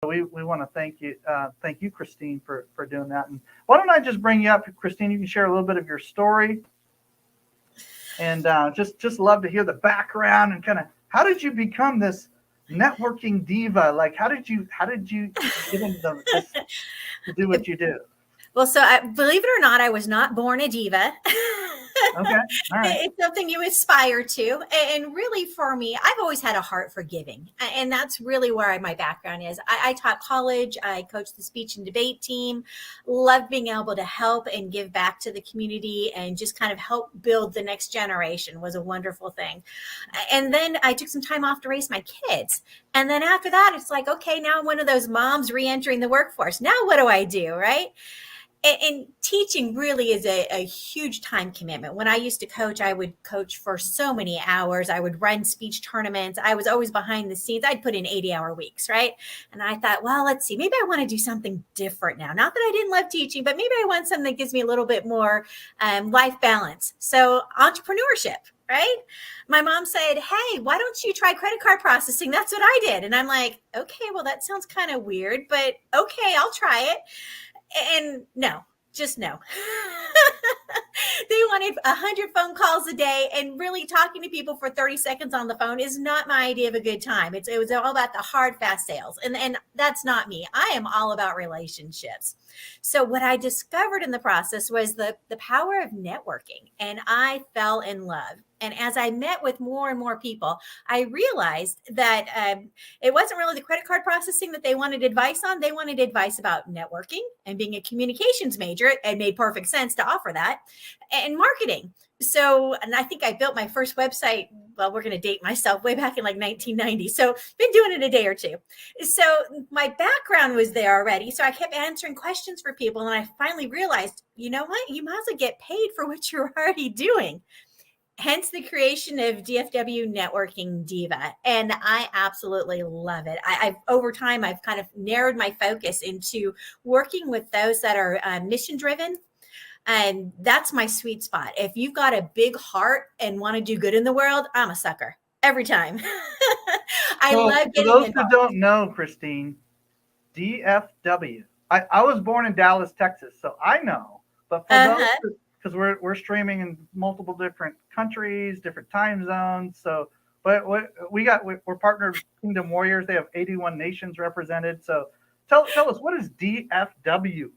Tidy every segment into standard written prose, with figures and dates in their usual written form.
we want to thank you, Christine, for doing that. And why don't I just bring you up, Christine? You can share a little bit of your story, and just love to hear the background and kind of how did you become this networking diva? Like, how did you get into this to do what you do? Well, so believe it or not, I was not born a diva. Okay. All right. It's something you aspire to. And really for me, I've always had a heart for giving. And that's really where my background is. I taught college. I coached the speech and debate team, loved being able to help and give back to the community and just kind of help build the next generation was a wonderful thing. And then I took some time off to raise my kids. And then after that, it's like, okay, now I'm one of those moms re-entering the workforce. Now what do I do, right? And teaching really is a huge time commitment. When I used to coach, I would coach for so many hours. I would run speech tournaments. I was always behind the scenes. I'd put in 80-hour weeks, right? And I thought, well, let's see, maybe I want to do something different now. Not that I didn't love teaching, but maybe I want something that gives me a little bit more life balance. So entrepreneurship. Right? My mom said, hey, why don't you try credit card processing? That's what I did. And I'm like, okay, well, that sounds kind of weird, but okay, I'll try it. And no, just no. They wanted 100 phone calls a day, and really talking to people for 30 seconds on the phone is not my idea of a good time. It was all about the hard, fast sales. And that's not me. I am all about relationships. So what I discovered in the process was the power of networking, and I fell in love. And as I met with more and more people, I realized that it wasn't really the credit card processing that they wanted advice on. They wanted advice about networking, and being a communications major, it made perfect sense to offer that, and marketing. So, and I think I built my first website, well, we're going to date myself, way back in like 1990. So been doing it a day or two. So my background was there already. So I kept answering questions for people. And I finally realized, you know what? You might as well get paid for what you're already doing. Hence the creation of DFW Networking Diva. And I absolutely love it. I've over time, I've kind of narrowed my focus into working with those that are mission driven. And that's my sweet spot. If you've got a big heart and want to do good in the world, I'm a sucker every time. I love getting for those involved. who don't know, Christine, DFW. I was born in Dallas, Texas, so I know. But for those, because we're streaming in multiple different countries, different time zones. So, but we're partnered with Kingdom Warriors. They have 81 nations represented. So, tell us, what is DFW?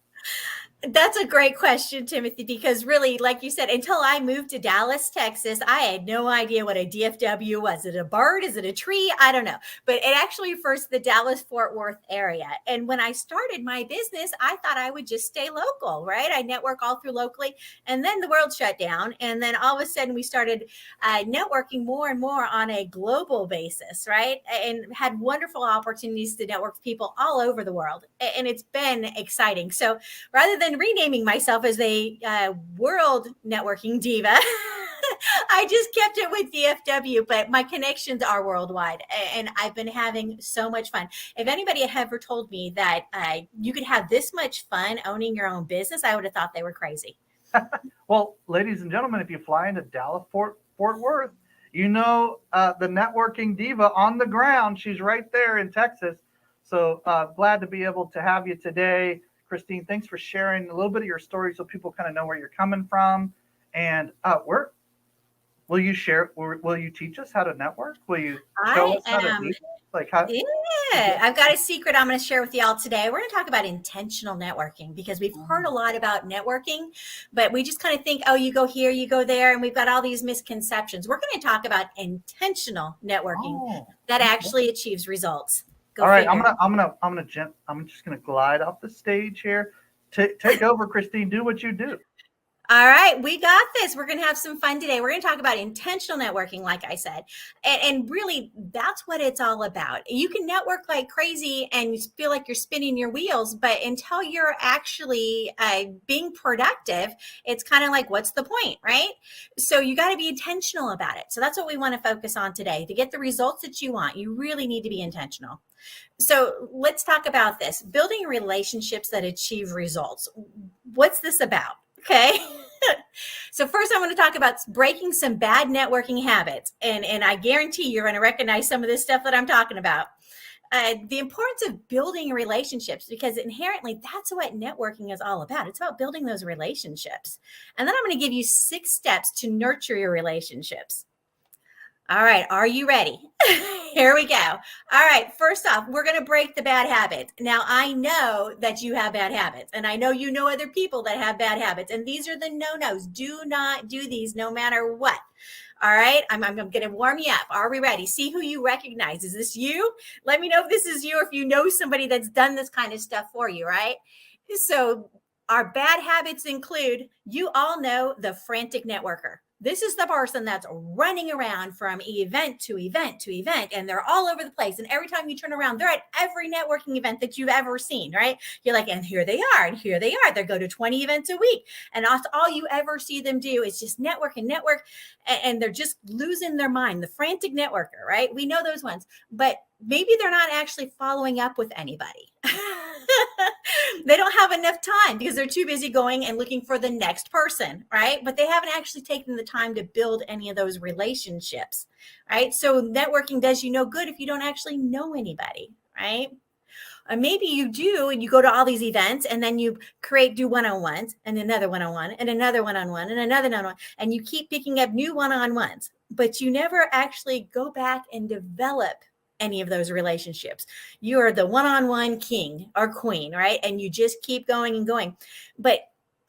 That's a great question, Timothy, because really, like you said, until I moved to Dallas, Texas, I had no idea what a DFW was. Is it a bird? Is it a tree? I don't know. But it actually refers to the Dallas-Fort Worth area. And when I started my business, I thought I would just stay local, right? I network all through locally. And then the world shut down. And then all of a sudden, we started networking more and more on a global basis, right? And had wonderful opportunities to network with people all over the world. And it's been exciting. So rather than renaming myself as a world networking diva, I just kept it with DFW, but my connections are worldwide, and I've been having so much fun. If anybody had ever told me that you could have this much fun owning your own business, I would have thought they were crazy. Well, ladies and gentlemen, if you fly into Dallas, Fort Worth, you know the networking diva on the ground. She's right there in Texas. So glad to be able to have you today. Christine, thanks for sharing a little bit of your story so people kind of know where you're coming from. And will you share? Will you teach us how to network? Will you show us how to do it? Like how? Yeah, I've got a secret I'm going to share with y'all today. We're going to talk about intentional networking, because we've heard a lot about networking, but we just kind of think, oh, you go here, you go there, and we've got all these misconceptions. We're going to talk about intentional networking that actually achieves results. All right, I'm just gonna glide off the stage here. Take over, Christine. Do what you do. All right, we got this. We're going to have some fun today. We're going to talk about intentional networking, like I said. And really, that's what it's all about. You can network like crazy and you feel like you're spinning your wheels, but until you're actually being productive, it's kind of like, what's the point, right? So you got to be intentional about it. So that's what we want to focus on today. To get the results that you want, you really need to be intentional. So let's talk about this. Building relationships that achieve results. What's this about? Okay. So first I want to talk about breaking some bad networking habits. And I guarantee you're going to recognize some of this stuff that I'm talking about. the importance of building relationships, because inherently that's what networking is all about. It's about building those relationships. And then I'm going to give you 6 steps to nurture your relationships. All right. Are you ready? Here we go. All right. First off, we're going to break the bad habits. Now, I know that you have bad habits, and I know you know other people that have bad habits. And these are the no-nos. Do not do these no matter what. All right. I'm going to warm you up. Are we ready? See who you recognize. Is this you? Let me know if this is you, or if you know somebody that's done this kind of stuff for you, right? So our bad habits include, you all know the frantic networker. This is the person that's running around from event to event to event, and they're all over the place. And every time you turn around, they're at every networking event that you've ever seen, right? You're like, and here they are, and here they are. They go to 20 events a week. And all you ever see them do is just network and network, and they're just losing their mind. The frantic networker, right? We know those ones, but maybe they're not actually following up with anybody. They don't have enough time because they're too busy going and looking for the next person, right? But they haven't actually taken the time to build any of those relationships, right? So networking does you no good if you don't actually know anybody, right? Or maybe you do, and you go to all these events, and then you do one-on-ones, and another one-on-one, and another one-on-one, and another one-on-one, and you keep picking up new one-on-ones, but you never actually go back and develop any of those relationships. You are the one-on-one king or queen, right? And you just keep going and going. But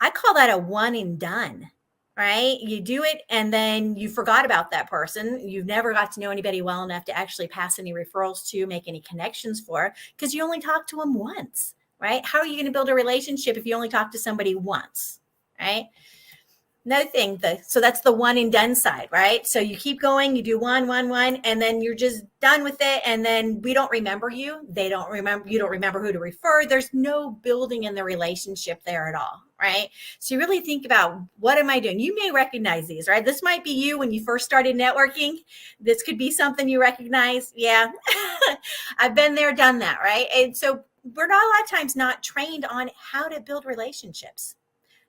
I call that a one and done, right? You do it and then you forgot about that person. You've never got to know anybody well enough to actually pass any referrals to, make any connections for, because you only talked to them once, right? How are you going to build a relationship if you only talk to somebody once, right? Another thing, so that's the one and done side, right? So you keep going, you do one, and then you're just done with it. And then we don't remember you. You don't remember who to refer. There's no building in the relationship there at all, right? So you really think about, what am I doing? You may recognize these, right? This might be you when you first started networking. This could be something you recognize. Yeah, I've been there, done that, right? And so we're not a lot of times not trained on how to build relationships.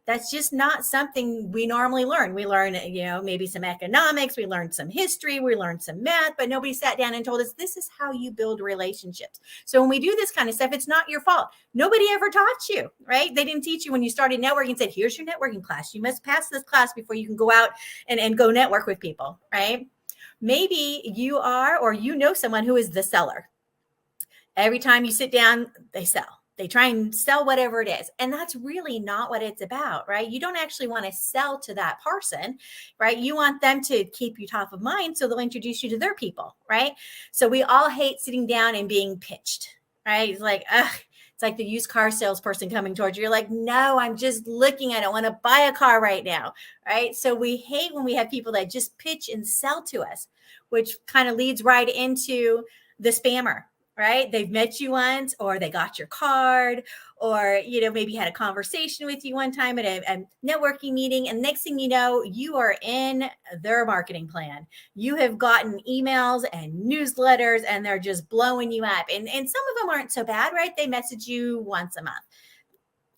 That's just not something we normally learn. We learn, maybe some economics, we learned some history, we learned some math, but nobody sat down and told us this is how you build relationships. So when we do this kind of stuff, it's not your fault. Nobody ever taught you, right? They didn't teach you when you started networking and said, here's your networking class. You must pass this class before you can go out and go network with people, right? Maybe you are, or you know someone who is the seller. Every time you sit down, they sell. They try and sell whatever it is. And that's really not what it's about, right? You don't actually want to sell to that person, right? You want them to keep you top of mind, so they'll introduce you to their people, right? So we all hate sitting down and being pitched, right? It's like, it's like the used car salesperson coming towards you. You're like, no, I'm just looking. I don't want to buy a car right now, right? So we hate when we have people that just pitch and sell to us, which kind of leads right into the spammer, right? They've met you once, or they got your card, or, maybe had a conversation with you one time at a networking meeting. And next thing you know, you are in their marketing plan. You have gotten emails and newsletters, and they're just blowing you up. And some of them aren't so bad, right? They message you once a month.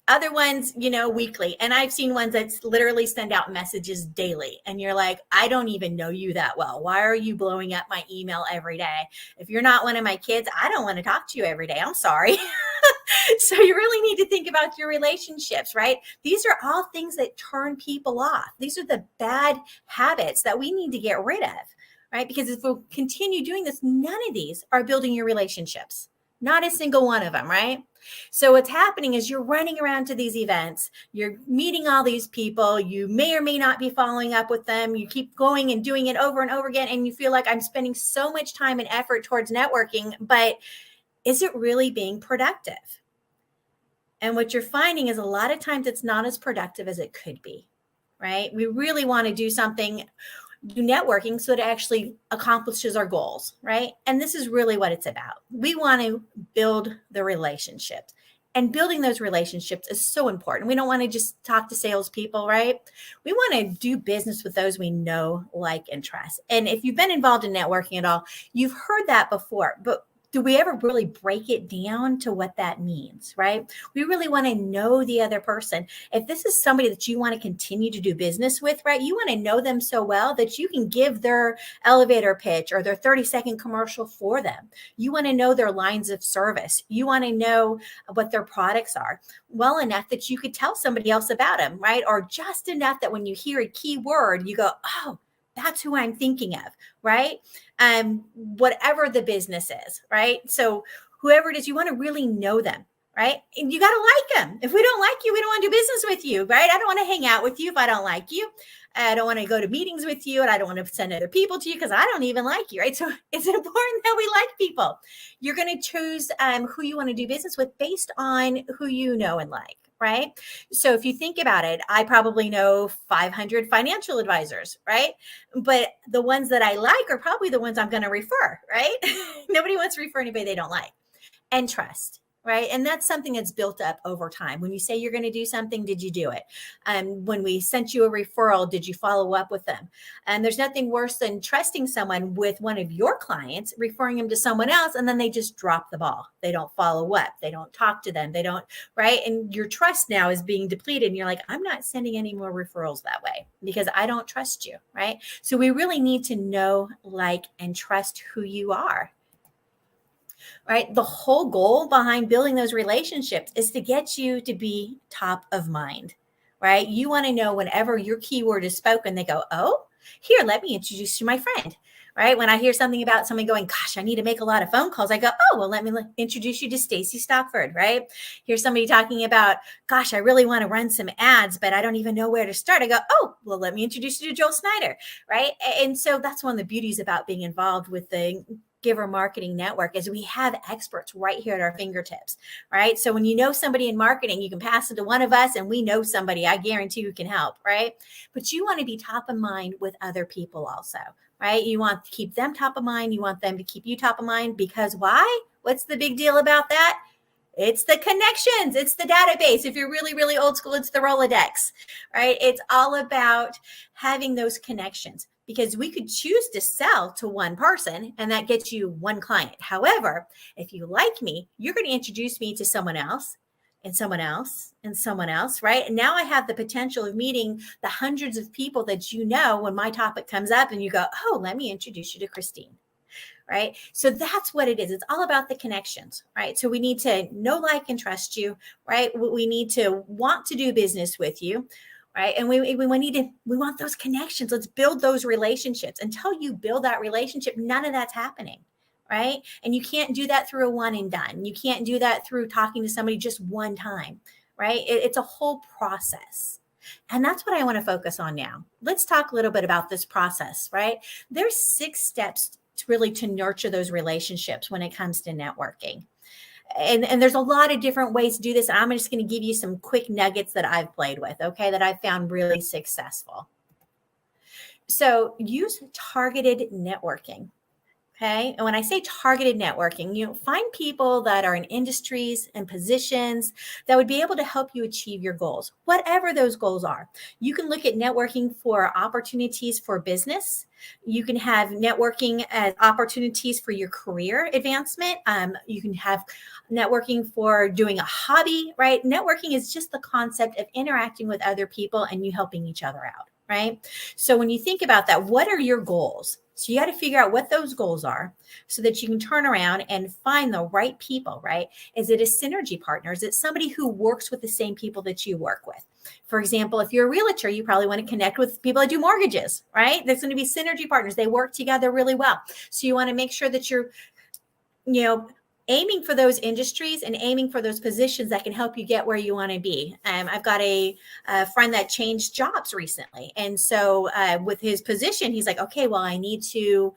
Other ones, weekly. And I've seen ones that literally send out messages daily. And you're like, I don't even know you that well. Why are you blowing up my email every day? If you're not one of my kids, I don't want to talk to you every day. I'm sorry. So you really need to think about your relationships, right? These are all things that turn people off. These are the bad habits that we need to get rid of, right? Because if we continue doing this, none of these are building your relationships. Not a single one of them, right? So what's happening is you're running around to these events, you're meeting all these people, you may or may not be following up with them, you keep going and doing it over and over again, and you feel like, I'm spending so much time and effort towards networking, but is it really being productive? And what you're finding is a lot of times it's not as productive as it could be, right? We really want to do networking so that it actually accomplishes our goals, right? And this is really what it's about. We want to build the relationships, and building those relationships is so important. We don't want to just talk to salespeople, right? We want to do business with those we know, like, and trust. And if you've been involved in networking at all, you've heard that before, but do we ever really break it down to what that means, right? We really want to know the other person. If this is somebody that you want to continue to do business with, right, you want to know them so well that you can give their elevator pitch or their 30-second commercial for them. You want to know their lines of service. You want to know what their products are well enough that you could tell somebody else about them, right? Or just enough that when you hear a key word, you go, oh, that's who I'm thinking of, right? Whatever the business is, right? So whoever it is, you want to really know them, right? And you got to like them. If we don't like you, we don't want to do business with you, right? I don't want to hang out with you if I don't like you. I don't want to go to meetings with you, and I don't want to send other people to you because I don't even like you, right? So it's important that we like people. You're going to choose who you want to do business with based on who you know and like, right? So if you think about it, I probably know 500 financial advisors, right? But the ones that I like are probably the ones I'm going to refer, right? Nobody wants to refer anybody they don't like. And trust. Right. And that's something that's built up over time. When you say you're going to do something, did you do it? When we sent you a referral, did you follow up with them? And there's nothing worse than trusting someone with one of your clients, referring them to someone else, and then they just drop the ball. They don't follow up. They don't talk to them. They don't. Right. And your trust now is being depleted. And you're like, I'm not sending any more referrals that way because I don't trust you. Right. So we really need to know, like, and trust who you are. Right. The whole goal behind building those relationships is to get you to be top of mind. Right. You want to know whenever your keyword is spoken, they go, oh, here, let me introduce you to my friend. Right. When I hear something about someone going, gosh, I need to make a lot of phone calls, I go, oh, well, let me introduce you to Stacy Stockford. Right. Here's somebody talking about, gosh, I really want to run some ads, but I don't even know where to start. I go, oh, well, let me introduce you to Joel Snyder. Right. And so that's one of the beauties about being involved with the Giver Marketing Network is we have experts right here at our fingertips, right? So when you know somebody in marketing, you can pass it to one of us and we know somebody, I guarantee you can help, right? But you want to be top of mind with other people also, right? You want to keep them top of mind. You want them to keep you top of mind because why? What's the big deal about that? It's the connections. It's the database. If you're really, really old school, it's the Rolodex, right? It's all about having those connections because we could choose to sell to one person and that gets you one client. However, if you like me, you're going to introduce me to someone else and someone else and someone else, right? And now I have the potential of meeting the hundreds of people that you know when my topic comes up and you go, oh, let me introduce you to Christine. Right. So that's what it is. It's all about the connections, right? So we need to know, like, and trust you, right? We need to want to do business with you, right? And we want those connections. Let's build those relationships. Until you build that relationship, none of that's happening, right? And you can't do that through a one and done. You can't do that through talking to somebody just one time, right? It's a whole process. And that's what I want to focus on now. Let's talk a little bit about this process, right? There's 6 steps to nurture those relationships when it comes to networking. And there's a lot of different ways to do this. And I'm just going to give you some quick nuggets that I've played with, okay, that I've found really successful. So use targeted networking. Okay. And when I say targeted networking, find people that are in industries and positions that would be able to help you achieve your goals, whatever those goals are. You can look at networking for opportunities for business. You can have networking as opportunities for your career advancement. You can have networking for doing a hobby, right? Networking is just the concept of interacting with other people and you helping each other out, right? So when you think about that, what are your goals? So you got to figure out what those goals are so that you can turn around and find the right people, right? Is it a synergy partner? Is it somebody who works with the same people that you work with? For example, if you're a realtor, you probably want to connect with people that do mortgages, right? There's going to be synergy partners. They work together really well. So you want to make sure that you're, aiming for those industries and aiming for those positions that can help you get where you want to be. I've got a friend that changed jobs recently. And so with his position, he's like, okay, well, I need to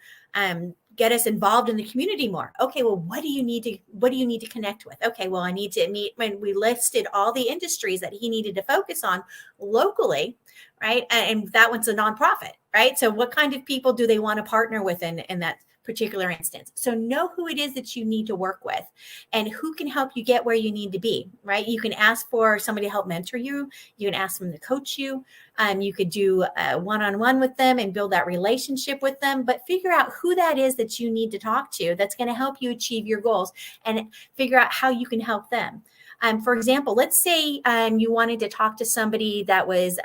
get us involved in the community more. Okay, well, what do you need to connect with? Okay, well, I need to meet when we listed all the industries that he needed to focus on locally, right? And that one's a nonprofit, right? So what kind of people do they want to partner with in that particular instance. So know who it is that you need to work with and who can help you get where you need to be, right? You can ask for somebody to help mentor you. You can ask them to coach you. You could do a one-on-one with them and build that relationship with them, but figure out who that is that you need to talk to that's going to help you achieve your goals and figure out how you can help them. For example, let's say you wanted to talk to somebody that was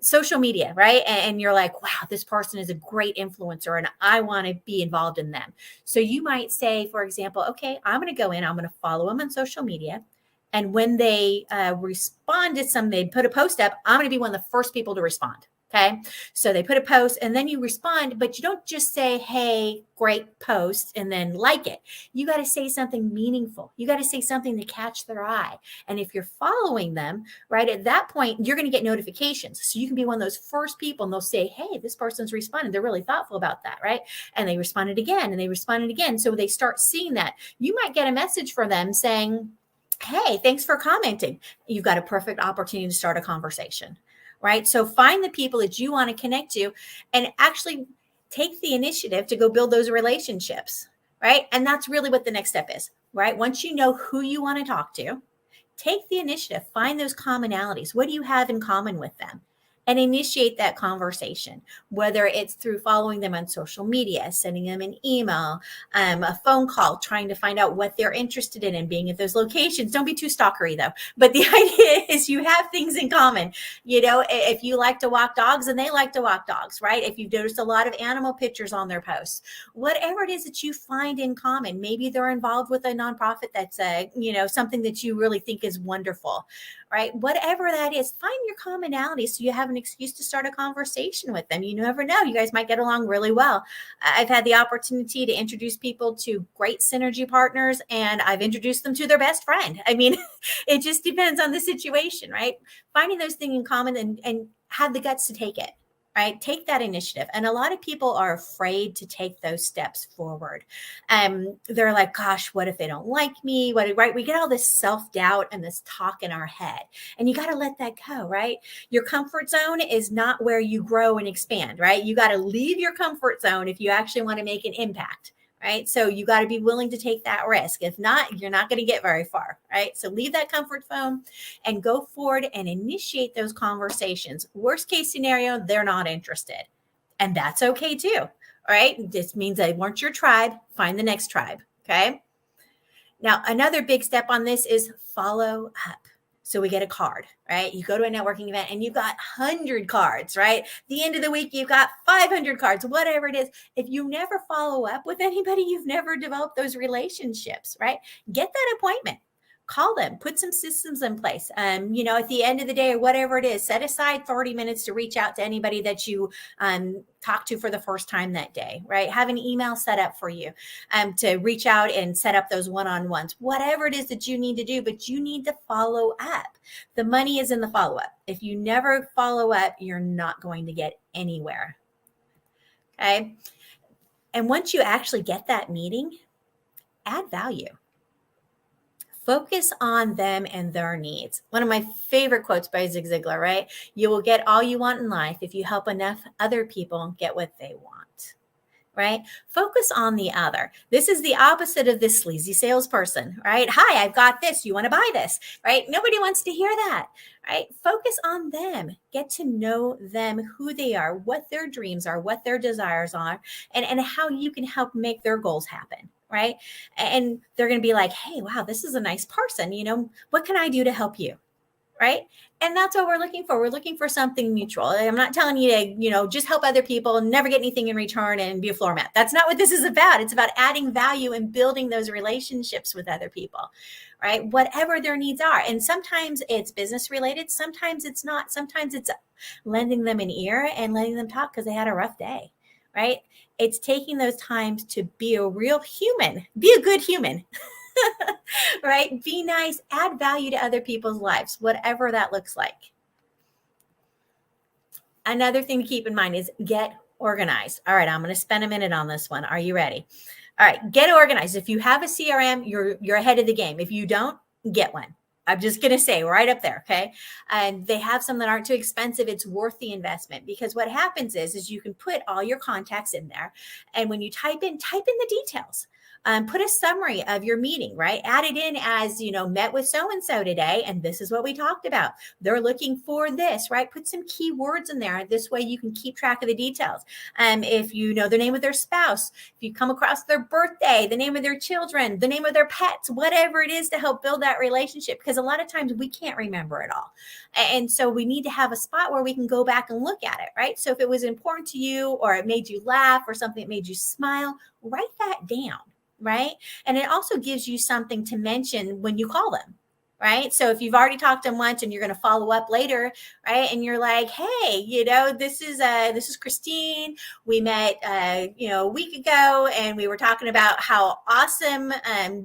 social media, right? And you're like, wow, this person is a great influencer and I want to be involved in them. So you might say, for example, okay, I'm going to go in, I'm going to follow them on social media. And when they respond to something, they put a post up, I'm going to be one of the first people to respond. Okay. So they put a post and then you respond, but you don't just say, hey, great post, and then like it. You got to say something meaningful. You got to say something to catch their eye. And if you're following them, right, at that point, you're going to get notifications. So you can be one of those first people and they'll say, hey, this person's responded. They're really thoughtful about that. Right. And they responded again and they responded again. So they start seeing that. You might get a message from them saying, hey, thanks for commenting. You've got a perfect opportunity to start a conversation. Right? So find the people that you want to connect to and actually take the initiative to go build those relationships, right? And that's really what the next step is, right? Once you know who you want to talk to, take the initiative, find those commonalities. What do you have in common with them? And initiate that conversation, whether it's through following them on social media, sending them an email, a phone call, trying to find out what they're interested in and being at those locations. Don't be too stalkery though. But the idea is you have things in common. You know, if you like to walk dogs and they like to walk dogs, right? If you've noticed a lot of animal pictures on their posts, whatever it is that you find in common, maybe they're involved with a nonprofit that's something that you really think is wonderful, right? Whatever that is, find your commonality so you have an excuse to start a conversation with them. You never know. You guys might get along really well. I've had the opportunity to introduce people to great synergy partners, and I've introduced them to their best friend. I mean, it just depends on the situation, right? Finding those things in common and have the guts to take it. Right? Take that initiative. And a lot of people are afraid to take those steps forward. They're like, gosh, what if they don't like me? Right? We get all this self-doubt and this talk in our head. And you got to let that go, right? Your comfort zone is not where you grow and expand, right? You got to leave your comfort zone if you actually want to make an impact. Right? So you got to be willing to take that risk. If not, you're not going to get very far. Right? So leave that comfort zone and go forward and initiate those conversations. Worst case scenario, they're not interested. And that's okay too. Right? This means they weren't your tribe. Find the next tribe. Okay. Now, another big step on this is follow up. So we get a card, right? You go to a networking event and you've got 100 cards, right? The end of the week, you've got 500 cards, whatever it is. If you never follow up with anybody, you've never developed those relationships, right? Get that appointment. Call them, put some systems in place. At the end of the day or whatever it is, set aside 30 minutes to reach out to anybody that you talk to for the first time that day, right? Have an email set up for you to reach out and set up those one-on-ones, whatever it is that you need to do, but you need to follow up. The money is in the follow-up. If you never follow up, you're not going to get anywhere. Okay. And once you actually get that meeting, add value. Focus on them and their needs. One of my favorite quotes by Zig Ziglar, right? You will get all you want in life if you help enough other people get what they want, right? Focus on the other. This is the opposite of this sleazy salesperson, right? Hi, I've got this. You want to buy this, right? Nobody wants to hear that, right? Focus on them. Get to know them, who they are, what their dreams are, what their desires are, and how you can help make their goals happen. Right. And they're going to be like, hey, wow, this is a nice person. What can I do to help you? Right. And that's what we're looking for. We're looking for something mutual. I'm not telling you to, just help other people and never get anything in return and be a floor mat. That's not what this is about. It's about adding value and building those relationships with other people. Right. Whatever their needs are. And sometimes it's business related. Sometimes it's not. Sometimes it's lending them an ear and letting them talk because they had a rough day. Right? It's taking those times to be a real human, be a good human, right? Be nice, add value to other people's lives, whatever that looks like. Another thing to keep in mind is get organized. All right, I'm going to spend a minute on this one. Are you ready? All right, get organized. If you have a CRM, you're ahead of the game. If you don't, get one. I'm just going to say right up there. Okay. And they have some that aren't too expensive. It's worth the investment, because what happens is you can put all your contacts in there. And when you type in the details. Put a summary of your meeting, right? Add it in as, met with so-and-so today, and this is what we talked about. They're looking for this, right? Put some key words in there. This way you can keep track of the details. If you know the name of their spouse, if you come across their birthday, the name of their children, the name of their pets, whatever it is to help build that relationship, because a lot of times we can't remember it all. And so we need to have a spot where we can go back and look at it, right? So if it was important to you, or it made you laugh, or something that made you smile, write that down. Right. And it also gives you something to mention when you call them. Right. So if you've already talked to them once and you're going to follow up later, right, and you're like, hey, this is Christine. We met, a week ago, and we were talking about how awesome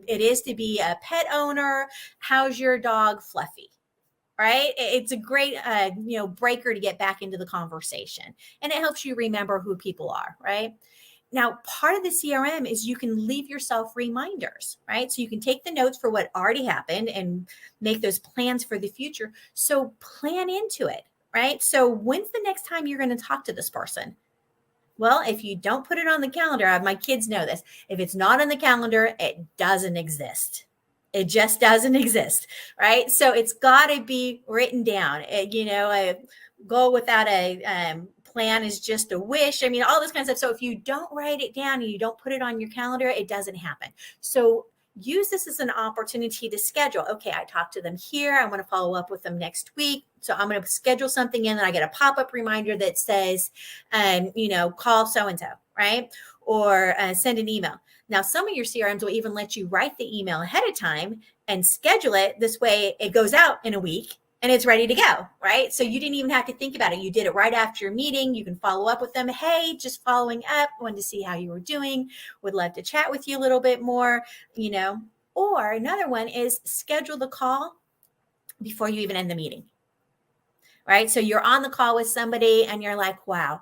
it is to be a pet owner. How's your dog, Fluffy? Right. It's a great, breaker to get back into the conversation, and it helps you remember who people are. Right. Now, part of the CRM is you can leave yourself reminders, right? So you can take the notes for what already happened and make those plans for the future. So plan into it, right? So when's the next time you're going to talk to this person? Well, if you don't put it on the calendar, my kids know this. If it's not on the calendar, it doesn't exist. It just doesn't exist, right? So it's got to be written down. A goal without a plan is just a wish. I mean, all this kind of stuff. So if you don't write it down and you don't put it on your calendar, it doesn't happen. So use this as an opportunity to schedule. Okay, I talked to them here. I want to follow up with them next week. So I'm going to schedule something in, and I get a pop-up reminder that says, call so-and-so, right? Or send an email. Now, some of your CRMs will even let you write the email ahead of time and schedule it. This way it goes out in a week and it's ready to go, right? So you didn't even have to think about it. You did it right after your meeting. You can follow up with them. Hey, just following up. Wanted to see how you were doing. Would love to chat with you a little bit more, Or another one is schedule the call before you even end the meeting, right? So you're on the call with somebody and you're like, wow,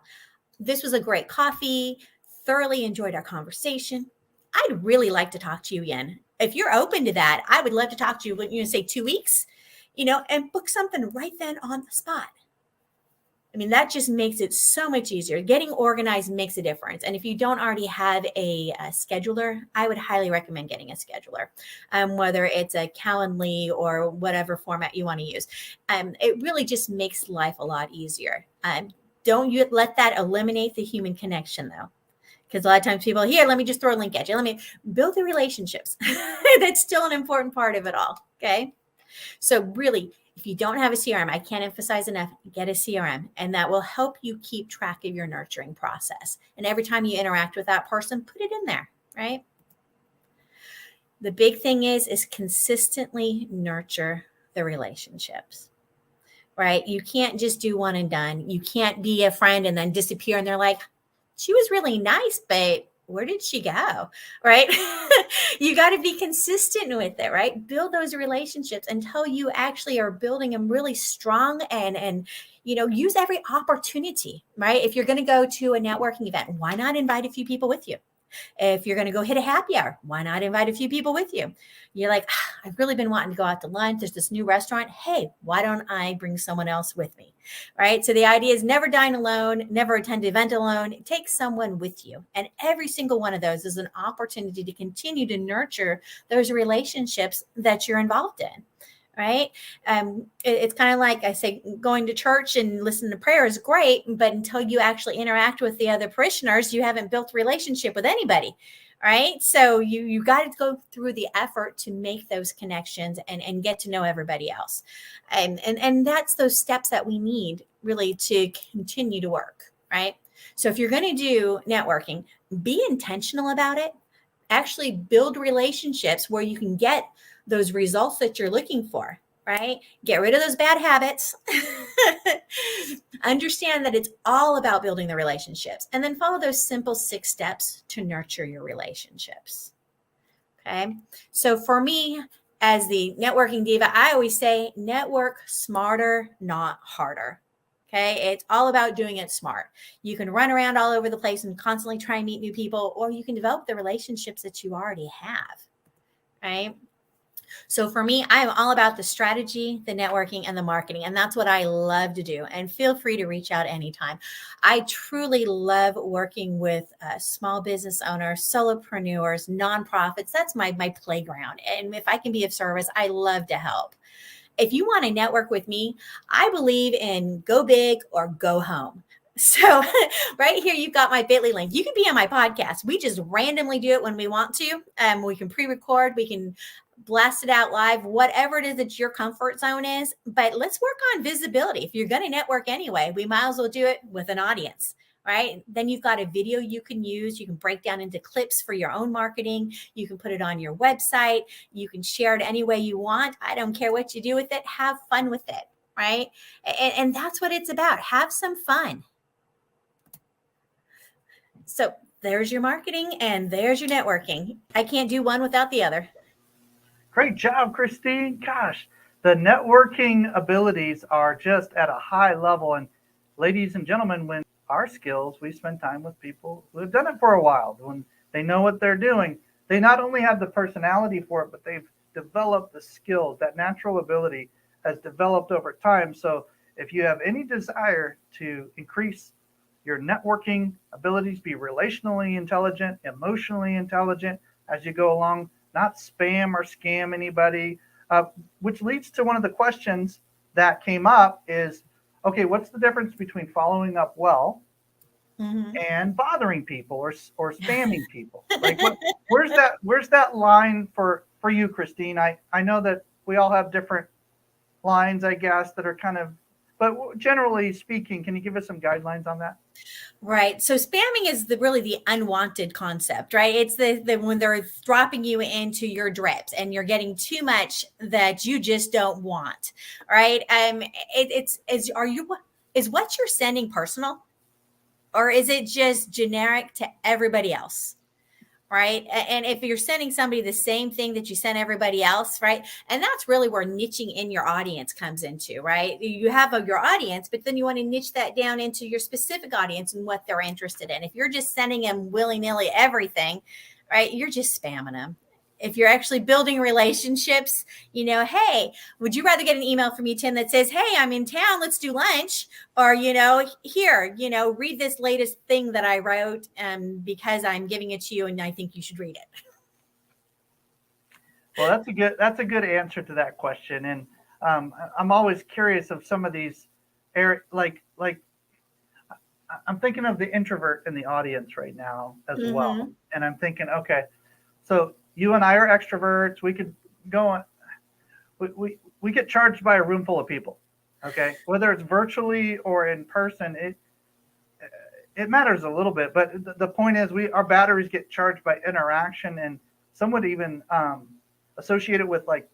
this was a great coffee. Thoroughly enjoyed our conversation. I'd really like to talk to you again. If you're open to that, I would love to talk to you. When you say 2 weeks, and book something right then on the spot. I mean, that just makes it so much easier. Getting organized makes a difference. And if you don't already have a scheduler, I would highly recommend getting a scheduler, whether it's a Calendly or whatever format you want to use. It really just makes life a lot easier. Don't you let that eliminate the human connection, though. Because a lot of times people, here, let me just throw a link at you. Let me build the relationships. That's still an important part of it all. Okay. So really, if you don't have a CRM, I can't emphasize enough, get a CRM, and that will help you keep track of your nurturing process. And every time you interact with that person, put it in there, right? The big thing is consistently nurture the relationships, right? You can't just do one and done. You can't be a friend and then disappear and they're like, she was really nice, but where did she go? Right? You got to be consistent with it, right? Build those relationships until you actually are building them really strong and use every opportunity, right? If you're going to go to a networking event, why not invite a few people with you? If you're going to go hit a happy hour, why not invite a few people with you? You're like, I've really been wanting to go out to lunch. There's this new restaurant. Hey, why don't I bring someone else with me? Right? So the idea is never dine alone, never attend an event alone. Take someone with you. And every single one of those is an opportunity to continue to nurture those relationships that you're involved in. Right. It's kind of like I say, going to church and listening to prayer is great, but until you actually interact with the other parishioners, you haven't built a relationship with anybody. Right. So you got to go through the effort to make those connections and get to know everybody else. And that's those steps that we need really to continue to work. Right. So if you're going to do networking, be intentional about it. Actually build relationships where you can get those results that you're looking for, right? Get rid of those bad habits. Understand that it's all about building the relationships, and then follow those simple 6 steps to nurture your relationships. Okay. So for me, as the networking diva, I always say network smarter, not harder. Okay. It's all about doing it smart. You can run around all over the place and constantly try and meet new people, or you can develop the relationships that you already have. Right. So for me, I'm all about the strategy, the networking, and the marketing. And that's what I love to do. And feel free to reach out anytime. I truly love working with small business owners, solopreneurs, nonprofits. That's my playground. And if I can be of service, I love to help. If you want to network with me, I believe in go big or go home. So right here, you've got my Bitly link. You can be on my podcast. We just randomly do it when we want to. We can pre-record, we can blast it out live, whatever it is that your comfort zone is. But let's work on visibility. If you're going to network anyway, we might as well do it with an audience. Right. Then you've got a video you can use. You can break down into clips for your own marketing. You can put it on your website. You can share it any way you want. I don't care what you do with it. Have fun with it. Right. And that's what it's about. Have some fun. So there's your marketing and there's your networking. I can't do one without the other. Great job, Christine. Gosh, the networking abilities are just at a high level. And ladies and gentlemen, when our skills, we spend time with people who have done it for a while. When they know what they're doing, they not only have the personality for it, but they've developed the skills. That natural ability has developed over time. So if you have any desire to increase your networking abilities, be relationally intelligent, emotionally intelligent as you go along, not spam or scam anybody, which leads to one of the questions that came up is, okay, what's the difference between following up well and bothering people or spamming people? Like, where's that line for you, Christine? I know that we all have different lines, I guess, that are kind of, but generally speaking, can you give us some guidelines on that? Right. So spamming is really the unwanted concept, right? It's the when they're dropping you into your drips and you're getting too much that you just don't want, right? Is what you're sending personal, or is it just generic to everybody else? Right. And if you're sending somebody the same thing that you send everybody else, right? And that's really where niching in your audience comes into, right? You have your audience, but then you want to niche that down into your specific audience and what they're interested in. If you're just sending them willy-nilly everything, right, you're just spamming them. If you're actually building relationships, hey, would you rather get an email from you, Tim, that says, hey, I'm in town, let's do lunch? Or, here, read this latest thing that I wrote because I'm giving it to you and I think you should read it. Well, that's a good answer to that question. And I'm always curious of some of these like I'm thinking of the introvert in the audience right now as well. And I'm thinking, okay, so you and I are extroverts. We could go on. We get charged by a room full of people. Okay, whether it's virtually or in person, it matters a little bit. But the point is, our batteries get charged by interaction, and some would even associate it with like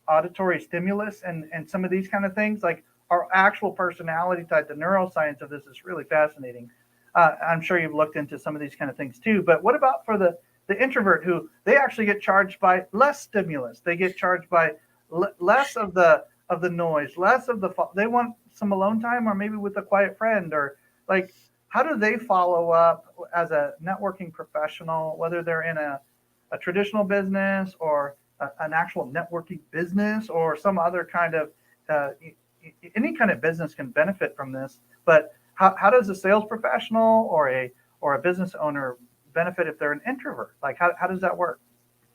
auditory stimulus and some of these kind of things. Like our actual personality type, the neuroscience of this is really fascinating. I'm sure you've looked into some of these kind of things too. But what about for the introvert who they actually get charged by less stimulus? They get charged by less of the noise, less of they want some alone time, or maybe with a quiet friend, or like, how do they follow up as a networking professional, whether they're in a traditional business or an actual networking business or some other kind of any kind of business can benefit from this. But how does a sales professional or a business owner benefit if they're an introvert? Like, how does that work?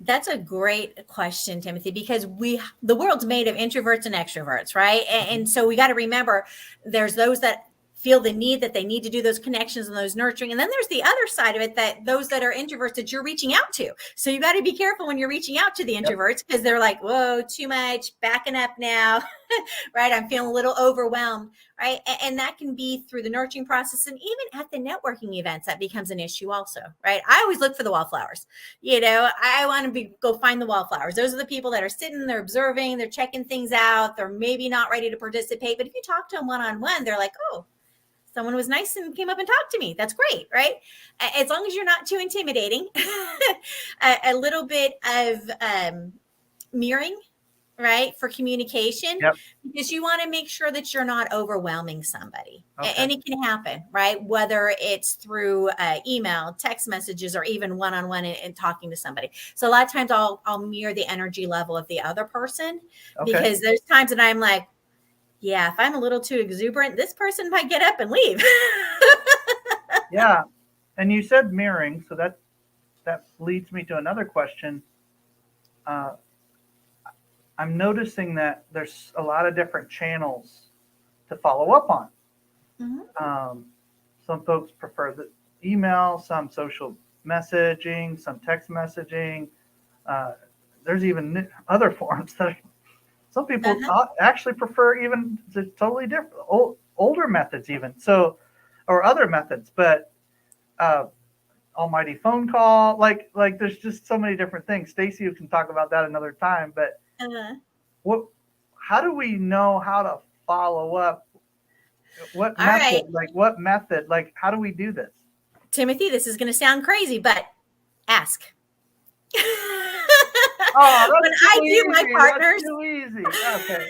That's a great question, Timothy, because the world's made of introverts and extroverts, right? And so we got to remember there's those that feel the need that they need to do those connections and those nurturing. And then there's the other side of it, that those that are introverts that you're reaching out to. So you got to be careful when you're reaching out to the introverts, because they're like, whoa, too much, backing up now, right? I'm feeling a little overwhelmed, right? And that can be through the nurturing process. And even at the networking events, that becomes an issue also, right? I always look for the wallflowers. I want to go find the wallflowers. Those are the people that are sitting, they're observing, they're checking things out. They're maybe not ready to participate. But if you talk to them one-on-one, they're like, oh, someone was nice and came up and talked to me. That's great, right? As long as you're not too intimidating, a little bit of mirroring right, for communication, Yep. because you want to make sure that you're not overwhelming somebody. Okay. And it can happen, right? Whether it's through email, text messages, or even one-on-one and talking to somebody. So a lot of times I'll mirror the energy level of the other person, Okay. because there's times that I'm like, yeah, if I'm a little too exuberant, this person might get up and leave. Yeah. And you said mirroring, so that leads me to another question. I'm noticing that there's a lot of different channels to follow up on. Mhm. Some folks prefer the email, some social messaging, some text messaging. There's even other forms that some people Uh-huh. actually prefer even the totally different, older methods even. So, or other methods, but uh, almighty phone call, like there's just so many different things. Stacy, you can talk about that another time, but Uh-huh. what, how do we know how to follow up? What All right, method, what method, how do we do this? Timothy, this is going to sound crazy, but ask. Oh, When that's I too do my easy. That's partners, too easy. Okay.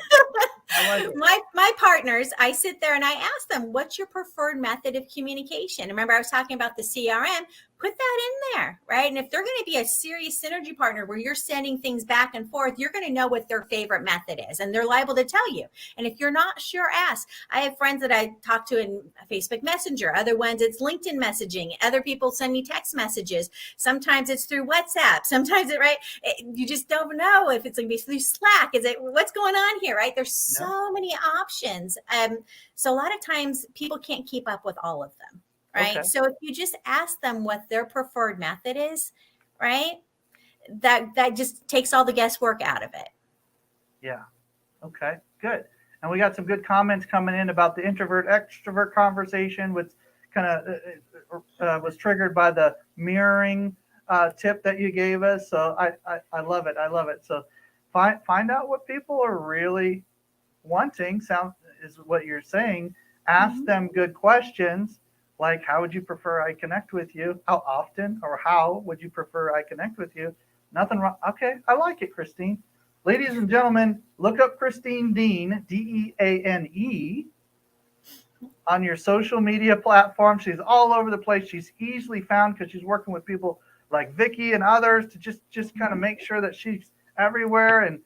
I like it. my partners, I sit there and I ask them, what's your preferred method of communication? Remember, I was talking about the CRM. Put that in there, right? And if they're going to be a serious synergy partner where you're sending things back and forth, you're going to know what their favorite method is, and they're liable to tell you. And if you're not sure, ask. I have friends that I talk to in Facebook Messenger. Other ones, it's LinkedIn messaging. Other people send me text messages. Sometimes it's through WhatsApp. Sometimes you just don't know if it's going to be through Slack. Is it, what's going on here, right? There's Yeah. so many options. So a lot of times people can't keep up with all of them, right? Okay. So if you just ask them what their preferred method is, right, that just takes all the guesswork out of it. Yeah. Okay. Good. And we got some good comments coming in about the introvert extrovert conversation, which kind of was triggered by the mirroring tip that you gave us. So I love it. I love it. So find out what people are really wanting. Sound is what you're saying. Ask Mhm. them good questions like, how would you prefer I connect with you? How often or how would you prefer I connect with you? Nothing wrong. Okay, I like it, Christine. Ladies and gentlemen, look up Christine Deane, Deane, on your social media platform. She's all over the place. She's easily found because she's working with people like Vicky and others to just kind of make sure that she's everywhere. And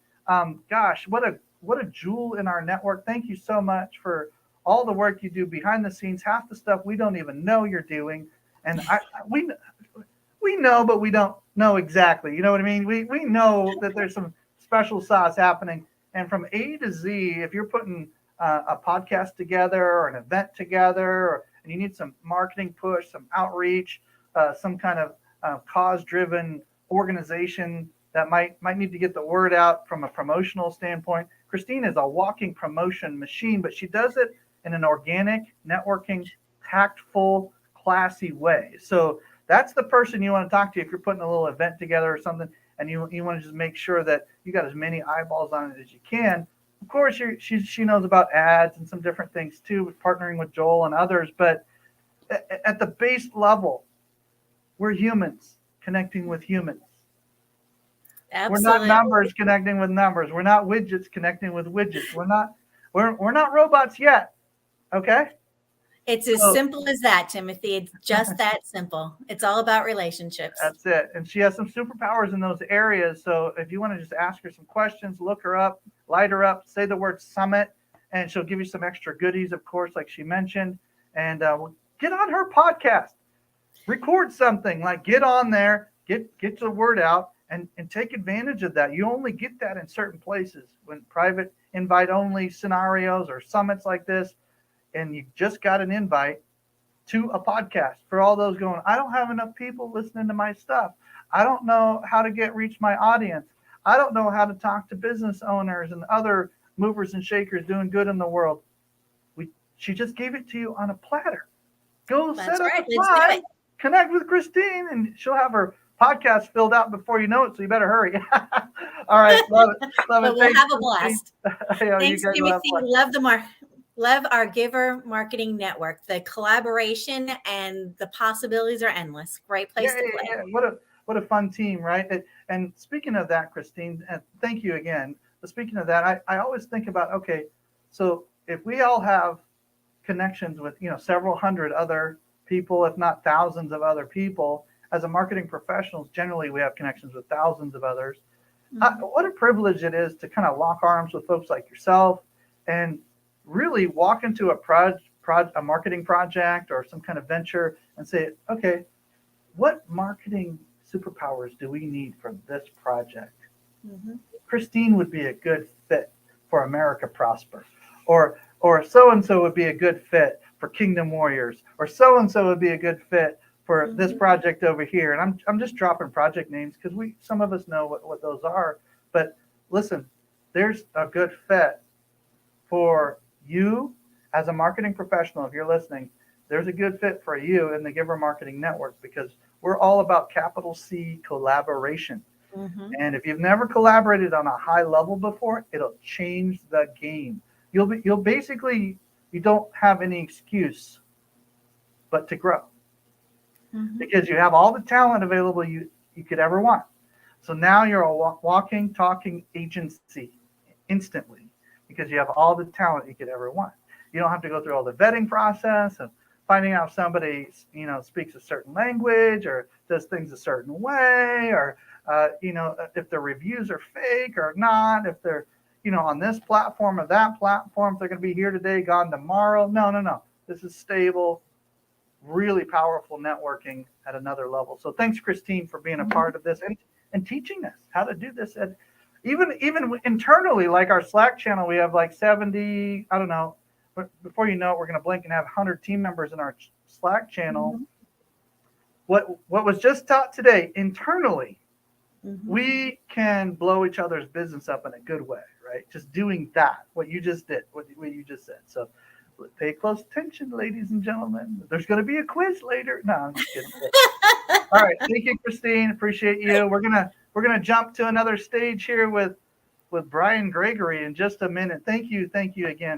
gosh, what a jewel in our network. Thank you so much for all the work you do behind the scenes. Half the stuff we don't even know you're doing, and we know, but we don't know exactly. You know what I mean? We know that there's some special sauce happening, and from A to Z, if you're putting a podcast together or an event together, and you need some marketing push, some outreach, some kind of cause-driven organization that might need to get the word out from a promotional standpoint. Christine is a walking promotion machine, but she does it in an organic, networking, tactful, classy way. So that's the person you want to talk to if you're putting a little event together or something, and you want to just make sure that you got as many eyeballs on it as you can. Of course, she knows about ads and some different things too, with partnering with Joel and others. But at the base level, we're humans connecting with humans. We're not Absolutely. numbers connecting with numbers. We're not widgets connecting with widgets. We're not robots yet. Okay. It's as So simple as that, Timothy. It's just that simple. It's all about relationships. that's it. And she has some superpowers in those areas. So if you want to just ask her some questions, look her up, light her up, say the word summit, and she'll give you some extra goodies, of course, like she mentioned. And get on her podcast, record something, like get on there, get the word out, and take advantage of that. You only get that in certain places when private invite only scenarios or summits like this, and you just got an invite to a podcast. For all those going, I don't have enough people listening to my stuff. I don't know how to reach my audience. I don't know how to talk to business owners and other movers and shakers doing good in the world. She just gave it to you on a platter. Go That's set up right. a Let's do time, it. connect with Christine, and she'll have her podcast filled out before you know it. So you better hurry. All right, love it, love it. But we'll Thanks, have a Christine. blast. You Thanks, guys will have Timothy. fun. Love our Giver Marketing Network. The collaboration and the possibilities are endless. Great Yeah, place to play. yeah. What a fun team, right? And speaking of that, Christine, thank you again. But speaking of that, I always think about, okay, so if we all have connections with, several hundred other people, if not thousands of other people, as a marketing professionals, generally we have connections with thousands of others. What a privilege it is to kind of lock arms with folks like yourself and really walk into a marketing project or some kind of venture and say, okay, what marketing superpowers do we need for this project? Christine would be a good fit for America Prosper, or so and so would be a good fit for Kingdom Warriors, or so and so would be a good fit for this project over here. And I'm just dropping project names because some of us know what those are. But listen, there's a good fit for you as a marketing professional. If you're listening, there's a good fit for you in the Giver Marketing Network, because we're all about capital C collaboration. And if you've never collaborated on a high level before, it'll change the game. You'll basically, you don't have any excuse but to grow, because you have all the talent available you could ever want. So now you're a walking, talking agency instantly, because you have all the talent you could ever want. You don't have to go through all the vetting process of finding out if somebody, speaks a certain language or does things a certain way, or if their reviews are fake or not, if they're, on this platform or that platform, if they're going to be here today, gone tomorrow. No. This is stable, really powerful networking at another level. So thanks, Christine, for being a part of this and teaching us how to do this. And even internally, like our Slack channel, we have like 70, I don't know, but before you know it, we're going to blink and have 100 team members in our Slack channel. What was just taught today internally, we can blow each other's business up in a good way, right? Just doing that, what you just did, what you just said. So pay close attention, ladies and gentlemen. There's going to be a quiz later. No, I'm just kidding. All right, thank you, Christine. Appreciate you. We're gonna jump to another stage here with Brian Gregory in just a minute. Thank you again.